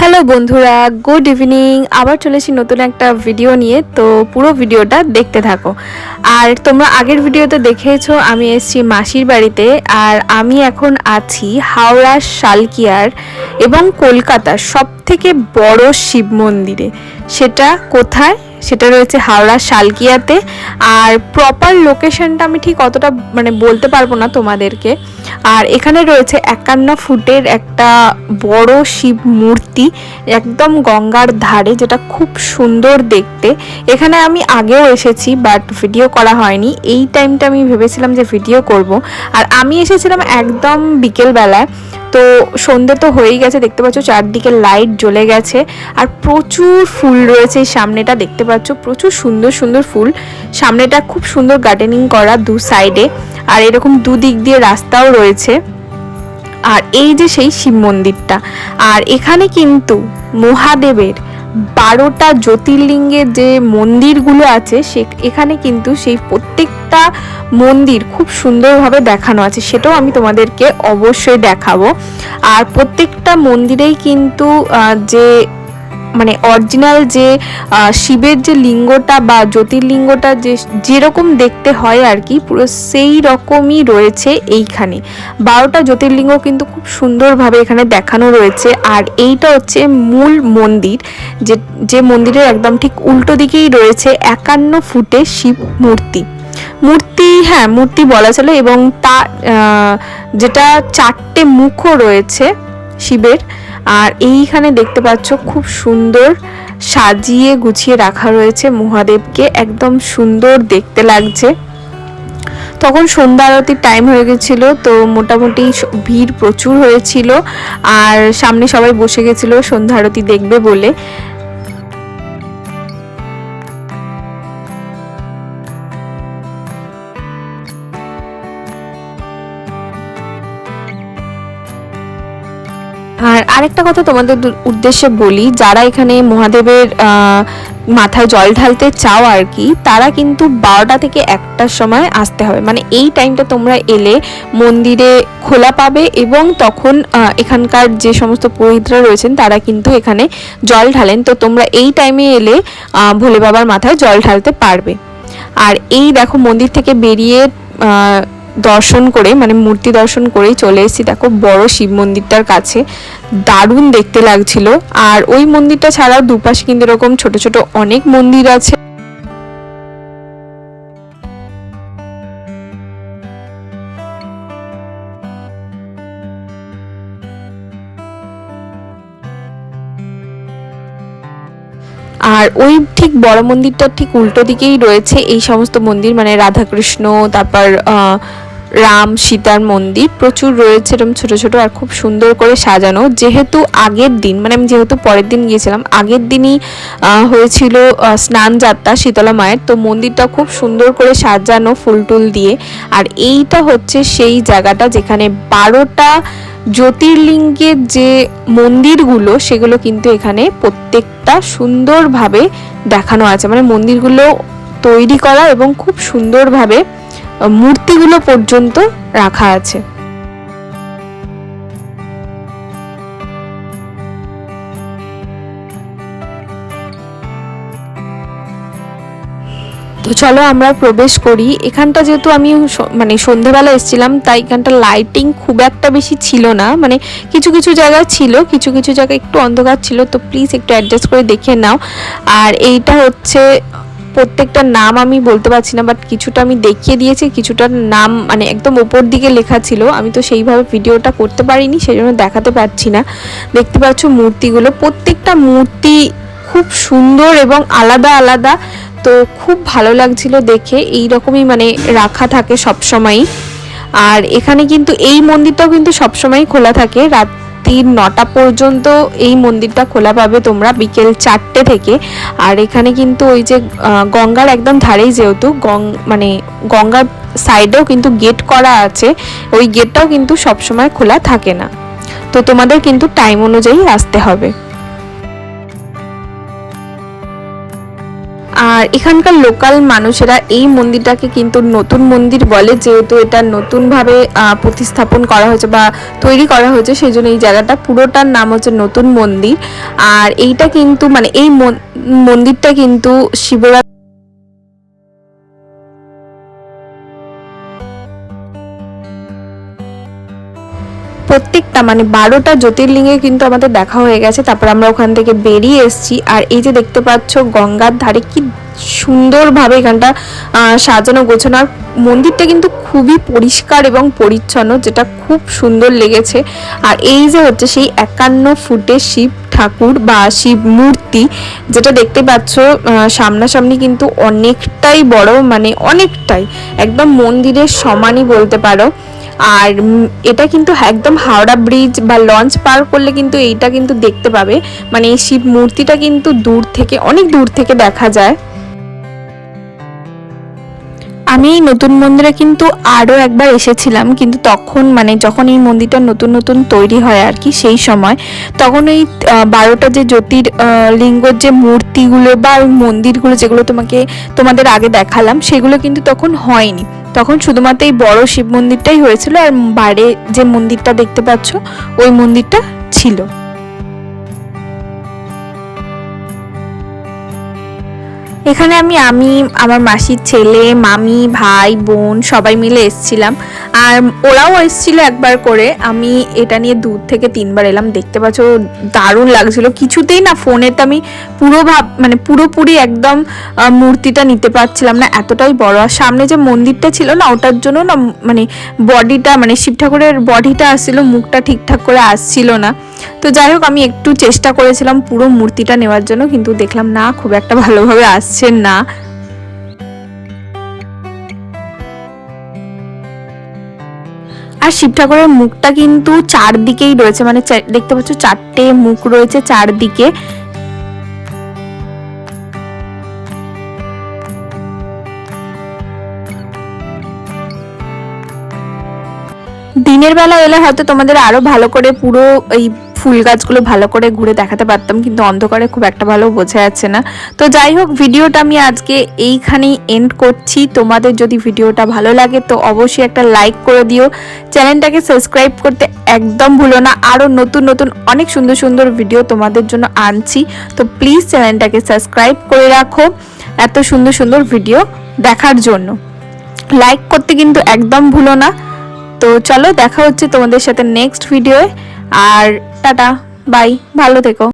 Hello বন্ধুরা, good evening. আবার চলেছি নতুন একটা ভিডিও নিয়ে। তো পুরো ভিডিওটা দেখতে থাকো। আর তোমরা আগের ভিডিওতে দেখেছো আমি এসেছি মাসির বাড়িতে, আর আমি এখন আছি হাওড়া শালকিয়ার এবং কলকাতার সবথেকে বড় শিব মন্দিরে। সেটা কোথায়? সেটা রয়েছে হাওড়া শালকিয়াতে। আর প্রপার লোকেশনটা আমি ঠিক অতটা বলতে পারবো না তোমাদেরকে। আর এখানে রয়েছে 51 ফুটের একটা বড় শিব মূর্তি, একদম গঙ্গার ধারে, যেটা খুব সুন্দর দেখতে। এখানে আমি আগেও এসেছি, বাট ভিডিও করা হয়নি। এই টাইমটা আমি ভেবেছিলাম যে ভিডিও করব। আর আমি এসেছিলাম একদম বিকেলবেলায়। তো সন্ধে তো হয়েই গেছে, দেখতে পাচ্ছ চারদিকে লাইট জ্বলে গেছে। আর প্রচুর ফুল রয়েছে এই সামনেটা, দেখতে পাচ্ছ প্রচুর সুন্দর সুন্দর ফুল। সামনেটা খুব সুন্দর গার্ডেনিং করা দু সাইডে, আর এরকম দুদিক দিয়ে রাস্তাও রয়েছে। আর এই যে সেই শিব মন্দিরটা, আর এখানে কিন্তু মহাদেবের 12টা জ্যোতির্লিঙ্গের যে মন্দিরগুলো আছে এখানে কিন্তু সেই প্রত্যেকটা মন্দির খুব সুন্দরভাবে দেখানো আছে, সেটাও আমি তোমাদেরকে অবশ্যই দেখাবো। আর প্রত্যেকটা মন্দিরেই কিন্তু যে অরিজিনাল যে শিবের যে লিঙ্গটা বা জ্যোতির্লিঙ্গটা যেরকম দেখতে হয় আর কি, পুরো সেই রকমই রয়েছে এইখানে। 12টা জ্যোতির্লিঙ্গ কিন্তু খুব সুন্দরভাবে এখানে দেখানো রয়েছে। আর এইটা হচ্ছে মূল মন্দির, যে মন্দিরের একদম ঠিক উল্টো দিকেই রয়েছে 51 ফুটের শিব মূর্তি। মূর্তি বলা চলে। এবং তার যেটা 4টে মুখও রয়েছে শিবের। আর এইখানে দেখতে পাচ্ছ খুব সুন্দর সাজিয়ে গুছিয়ে রাখা রয়েছে মহাদেবকে, একদম সুন্দর দেখতে লাগছে। তখন সন্ধ্যা আরতির টাইম হয়ে গেছিল, তো মোটামুটি ভিড় প্রচুর হয়েছিল। আর সামনে সবাই বসে গেছিল সন্ধ্যা আরতি দেখবে বলে। আর আরেকটা কথা তোমাদের উদ্দেশ্যে বলি, যারা এখানে মহাদেবের মাথায় জল ঢালতে চাও আর কি, তারা কিন্তু 12টা থেকে 1টার সময় আসতে হবে। এই টাইমটা তোমরা এলে মন্দিরে খোলা পাবে, এবং তখন এখানকার যে সমস্ত পুরোহিতরা রয়েছেন তারা কিন্তু এখানে জল ঢালেন। তো তোমরা এই টাইমে এলে ভোলে বাবার মাথায় জল ঢালতে পারবে। আর এই দেখো মন্দির থেকে বেরিয়ে দর্শন করে মূর্তি দর্শন করেই চলে এসেছি। দেখো বড় শিব মন্দিরটার কাছে, দারুণ দেখতে লাগছিল। আর ওই মন্দিরটা ছাড়াও দুপাশে কিন্তু এরকম ছোট ছোট অনেক মন্দির আছে। আর ওই ঠিক বড় মন্দিরটার ঠিক উল্টো দিকেই রয়েছে এই সমস্ত মন্দির, রাধাকৃষ্ণ, তারপর রাম সীতার মন্দির প্রচুর রয়েছে এরকম ছোট ছোট, আর খুব সুন্দর করে সাজানো। যেহেতু আগের দিন আমি যেহেতু পরের দিন গিয়েছিলাম, আগের দিনই হয়েছিল স্নান যাত্রা শীতলা মায়ের, তো মন্দিরটা খুব সুন্দর করে সাজানো ফুল টুল দিয়ে। আর এইটা হচ্ছে সেই জায়গাটা যেখানে 12টা জ্যোতির্লিঙ্গের যে মন্দিরগুলো সেগুলো কিন্তু এখানে প্রত্যেকটা সুন্দরভাবে দেখানো আছে। মন্দিরগুলো তৈরি করা এবং খুব সুন্দরভাবে মূর্তিগুলো পর্যন্ত রাখা আছে। তো চলো আমরা প্রবেশ করি। এখানটা যেহেতু আমি সন্ধ্যেবেলা এসেছিলাম, তাই এখানটা লাইটিং খুব একটা বেশি ছিল না। কিছু কিছু জায়গায় ছিল, কিছু কিছু জায়গায় একটু অন্ধকার ছিল, তো প্লিজ একটু অ্যাডজাস্ট করে দেখে নাও। আর এইটা হচ্ছে প্রত্যেকটা নাম আমি বলতে পারছি না, বাট কিছুটা আমি দেখিয়ে দিয়েছি, কিছুটার নাম একদম ওপর দিকে লেখা ছিল। আমি তো সেইভাবে ভিডিওটা করতে পারিনি, সেই জন্য দেখাতে পারছি না। দেখতে পাচ্ছ মূর্তিগুলো, প্রত্যেকটা মূর্তি খুব সুন্দর এবং আলাদা আলাদা। তো খুব ভালো লাগছিল দেখে। এই রকমই রাখা থাকে সব সময়ই। আর এখানে কিন্তু এই মন্দিরটাও কিন্তু সবসময় খোলা থাকে, রাত্রির 9টা পর্যন্ত এই মন্দিরটা খোলা পাবে তোমরা, বিকেল 4টে থেকে। আর এখানে কিন্তু ওই যে গঙ্গার একদম ধারেই, যেহেতু গঙ্গার সাইডেও কিন্তু গেট করা আছে, ওই গেটটাও কিন্তু সবসময় খোলা থাকে না। তো তোমাদের কিন্তু টাইম অনুযায়ী আসতে হবে। আর এখানকার লোকাল মানুষেরা এই মন্দিরটাকে কিন্তু নতুন মন্দির বলে, যেহেতু এটা নতুনভাবে প্রতিস্থাপন করা হয়েছে বা তৈরি করা হয়েছে, সেই জন্য এই জায়গাটা পুরোটার নাম হচ্ছে নতুন মন্দির। আর এইটা কিন্তু মানে এই মন্দিরটা কিন্তু শিবরাত্রি প্রত্যেকটা মানে 12টা জ্যোতির্লিঙ্গে কিন্তু আমাদের দেখা হয়ে গেছে। তারপর আমরা ওখান থেকে বেরিয়ে এসেছি। আর এই যে দেখতে পাচ্ছ গঙ্গার ধারে কি সুন্দরভাবে এখানটা সাজানো গোছানো, আর মন্দিরটা কিন্তু খুবই পরিষ্কার এবং পরিচ্ছন্ন, যেটা খুব সুন্দর লেগেছে। আর এই যে হচ্ছে সেই 51 ফুটের শিব ঠাকুর বা শিব মূর্তি, যেটা দেখতে পাচ্ছ সামনাসামনি কিন্তু অনেকটাই বড়, মানে অনেকটাই একদম মন্দিরের সমানই বলতে পারো। আর এটা কিন্তু একদম হাওড়া ব্রিজ বা লঞ্চ পার করলে কিন্তু এইটা কিন্তু দেখতে পাবে, মানে এই শিব মূর্তিটা কিন্তু দূর থেকে, অনেক দূর থেকে দেখা যায়। আমি নতুন মন্দিরে কিন্তু আরও একবার এসেছিলাম, কিন্তু তখন মানে যখন এই মন্দিরটা নতুন নতুন তৈরি হয় আর কি, সেই সময় তখন এই 12টা যে জ্যোতির্লিঙ্গর যে মূর্তিগুলো বা ওই মন্দিরগুলো যেগুলো তোমাদের আগে দেখালাম, সেগুলো কিন্তু তখন হয়নি। তখন শুধুমাত্র এই বড় শিব মন্দিরটাই হয়েছিল, আর বাইরে যে মন্দিরটা দেখতে পাচ্ছ ওই মন্দিরটা ছিল। এখানে আমি আমার মাসির ছেলে, মামি, ভাই, বোন সবাই মিলে এসেছিলাম। আর ওরাও এসেছিল একবার করে। আমি এটা নিয়ে 2 থেকে 3বার এলাম। দেখতে পাচ্ছ দারুণ লাগছিল, কিছুতেই না ফোনেতে আমি পুরোপুরি একদম মূর্তিটা নিতে পারছিলাম না, এতটাই বড়। আর সামনে যে মন্দিরটা ছিল না, ওটার জন্য না মানে বডিটা, মানে শিব ঠাকুরের বডিটা আসছিল, মুখটা ঠিকঠাক করে আসছিল না। তো যাই হোক, আমি একটু চেষ্টা করেছিলাম পুরো মূর্তিটা নেওয়ার জন্য, কিন্তু দেখলাম না, খুব একটা ভালোভাবে আসছে না। আর শিব ঠাকুরের মুখটা কিন্তু চারদিকেই রয়েছে, মানে দেখতে পাচ্ছ 4টে মুখ রয়েছে চারদিকে। দিনের বেলা এলে হয়তো তোমাদের আরো ভালো করে পুরো এই ফুল গাছগুলো ভালো করে ঘুরে দেখাতে পারতাম, কিন্তু অন্ধকারে খুব একটা ভালো বোঝা যাচ্ছে না। তো যাই হোক, ভিডিওটা আমি আজকে এইখানেই এন্ড করছি। তোমাদের যদি ভিডিওটা ভালো লাগে তো অবশ্যই একটা লাইক করে দিও, চ্যানেলটাকে সাবস্ক্রাইব করতে একদম ভুলো না। আরও নতুন নতুন অনেক সুন্দর সুন্দর ভিডিও তোমাদের জন্য আনছি, তো প্লিজ চ্যানেলটাকে সাবস্ক্রাইব করে রাখো এত সুন্দর সুন্দর ভিডিও দেখার জন্য। লাইক করতে কিন্তু একদম ভুলো না। তো চলো, দেখা হচ্ছে তোমাদের সাথে নেক্সট ভিডিওয়ে। আর টাটা, বাই, ভালো থেকো।